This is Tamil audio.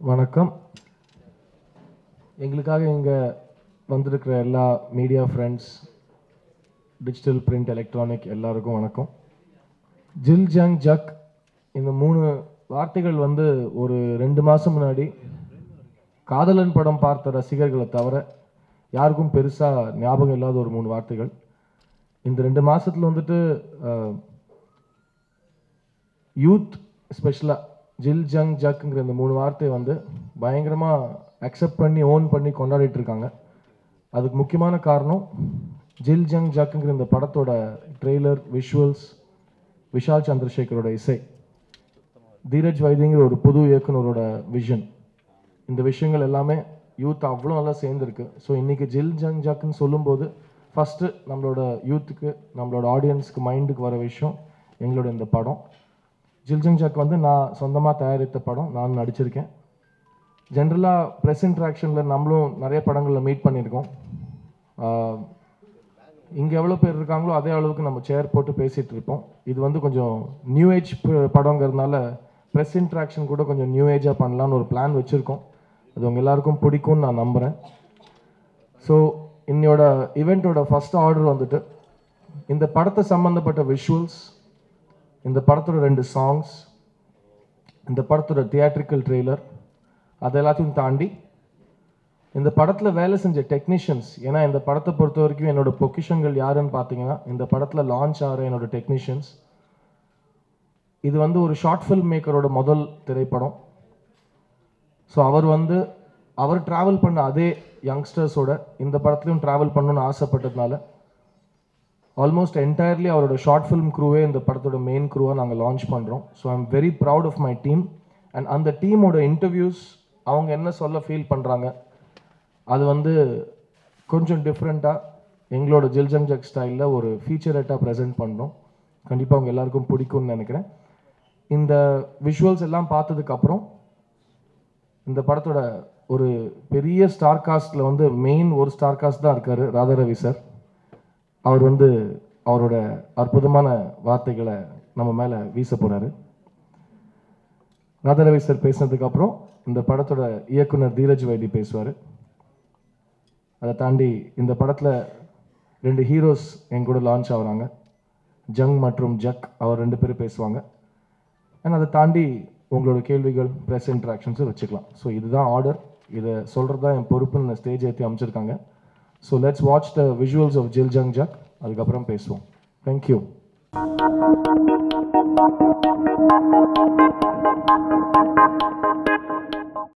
வணக்கம். எங்களுக்காக இங்கே வந்திருக்கிற எல்லா media friends, digital print electronic எல்லாருக்கும் வணக்கம். ஜில் ஜங் ஜக் இந்த 3 வார்த்தைகள் வந்து ஒரு 2 மாதம் முன்னாடி காதலன் படம் பார்த்த ரசிகர்களை தவிர யாருக்கும் பெருசாக ஞாபகம் இல்லாத ஒரு 3 வார்த்தைகள். இந்த 2 மாதத்தில் வந்துட்டு யூத் ஸ்பெஷலாக ஜில் ஜங் ஜக்குங்கிற இந்த 3 வார்த்தையை வந்து பயங்கரமாக அக்செப்ட் பண்ணி ஓன் பண்ணி கொண்டாடிட்டு இருக்காங்க. அதுக்கு முக்கியமான காரணம் ஜில் ஜங் ஜக்குங்கிற இந்த படத்தோட ட்ரெய்லர், விஷுவல்ஸ், விஷால் சந்திரசேகரோட இசை, தீரஜ் வைத்தியங்கிற ஒரு புது இயக்குனரோட விஷன், இந்த விஷயங்கள் எல்லாமே யூத் அவ்வளோ நல்லா சேர்ந்துருக்கு. ஸோ இன்றைக்கி ஜில் ஜங் ஜக்குன்னு சொல்லும்போது ஃபஸ்ட்டு நம்மளோட யூத்துக்கு, நம்மளோட ஆடியன்ஸுக்கு மைண்டுக்கு வர விஷயம் எங்களோட இந்த படம். ஜில் ஜங் ஜக் வந்து நான் சொந்தமாக தயாரித்த படம், நான் நடிச்சிருக்கேன். ஜென்ரலாக ப்ரெஸ் இன்ட்ராக்ஷனில் நம்மளும் நிறைய படங்களில் மீட் பண்ணியிருக்கோம். இங்கே எவ்வளோ பேர் இருக்காங்களோ அதே அளவுக்கு நம்ம சேர் போட்டு பேசிகிட்டு இருப்போம். இது வந்து கொஞ்சம் நியூ ஏஜ் படங்கிறதுனால ப்ரெஸ் இன்ட்ராக்ஷன் கூட கொஞ்சம் நியூ ஏஜாக பண்ணலான்னு ஒரு பிளான் வச்சுருக்கோம். அது உங்கள் எல்லாருக்கும் பிடிக்கும்னு நான் நம்புகிறேன். ஸோ இன்னையோட ஈவெண்ட்டோட ஃபஸ்ட் ஆர்டர் வந்துட்டு இந்த படத்தை சம்மந்தப்பட்ட விஷுவல்ஸ், இந்த படத்தோட 2 சாங்ஸ், இந்த படத்தோட தியேட்ரிக்கல் ட்ரெய்லர், அது எல்லாத்தையும் தாண்டி இந்த படத்தில் வேலை செஞ்ச டெக்னீஷியன்ஸ், ஏன்னா இந்த படத்தை பொறுத்த வரைக்கும் என்னோட பொக்கிஷங்கள் யாருன்னு பார்த்தீங்கன்னா இந்த படத்தில் லான்ச் ஆகிற என்னோட டெக்னீஷியன்ஸ். இது வந்து ஒரு ஷார்ட் ஃபில்ம் மேக்கரோட முதல் திரைப்படம். ஸோ அவர் ட்ராவல் பண்ண அதே யங்ஸ்டர்ஸோட இந்த படத்துலையும் ட்ராவல் பண்ணணும்னு ஆசைப்பட்டதுனால ஆல்மோஸ்ட் என்டையர்லி அவரோட ஷார்ட் ஃபிலிம் க்ரூவே இந்த படத்தோட மெயின் க்ரூவாக நாங்கள் லான்ச் பண்ணுறோம். So I am very proud of my team. And அந்த டீமோட இன்டர்வியூஸ், அவங்க என்ன சொல்ல ஃபீல் பண்ணுறாங்க, அது வந்து கொஞ்சம் டிஃப்ரெண்ட்டாக எங்களோட ஜில் ஜங் ஜக் ஸ்டைலில் ஒரு ஃபீச்சரேட்டாக ப்ரெசென்ட் பண்ணுறோம். கண்டிப்பாக அவங்க எல்லாருக்கும் பிடிக்கும்னு நினைக்கிறேன். இந்த விஷுவல்ஸ் எல்லாம் பார்த்ததுக்கப்புறம் இந்த படத்தோட ஒரு பெரிய ஸ்டார் காஸ்டில் வந்து மெயின் ஒரு ஸ்டார் காஸ்ட் தான் இருக்கார், ராதாரவி சார். அவர் வந்து அவரோட அற்புதமான வார்த்தைகளை நம்ம மேலே வீச போகிறாரு. ராதாரவி சார் பேசினதுக்கப்புறம் இந்த படத்தோட இயக்குனர் தீரஜ் வைத்தி பேசுவார். அதை தாண்டி இந்த படத்தில் 2 ஹீரோஸ் என் கூட லான்ச் ஆகுறாங்க, ஜங் மற்றும் ஜக். அவர் 2 பேரும் பேசுவாங்க. அண்ட் அதை தாண்டி உங்களோட கேள்விகள், ப்ரெஸ் இன்ட்ராக்ஷன்ஸும் வச்சுக்கலாம். ஸோ இதுதான் ஆர்டர். இதை சொல்கிறது தான் என் பொறுப்புன்னு ஸ்டேஜ் ஏற்றி அமைச்சிருக்காங்க. So let's watch the visuals of Jil Jung Juk. அதுக்கப்புறம் பேசுவோம். தேங்க்யூ.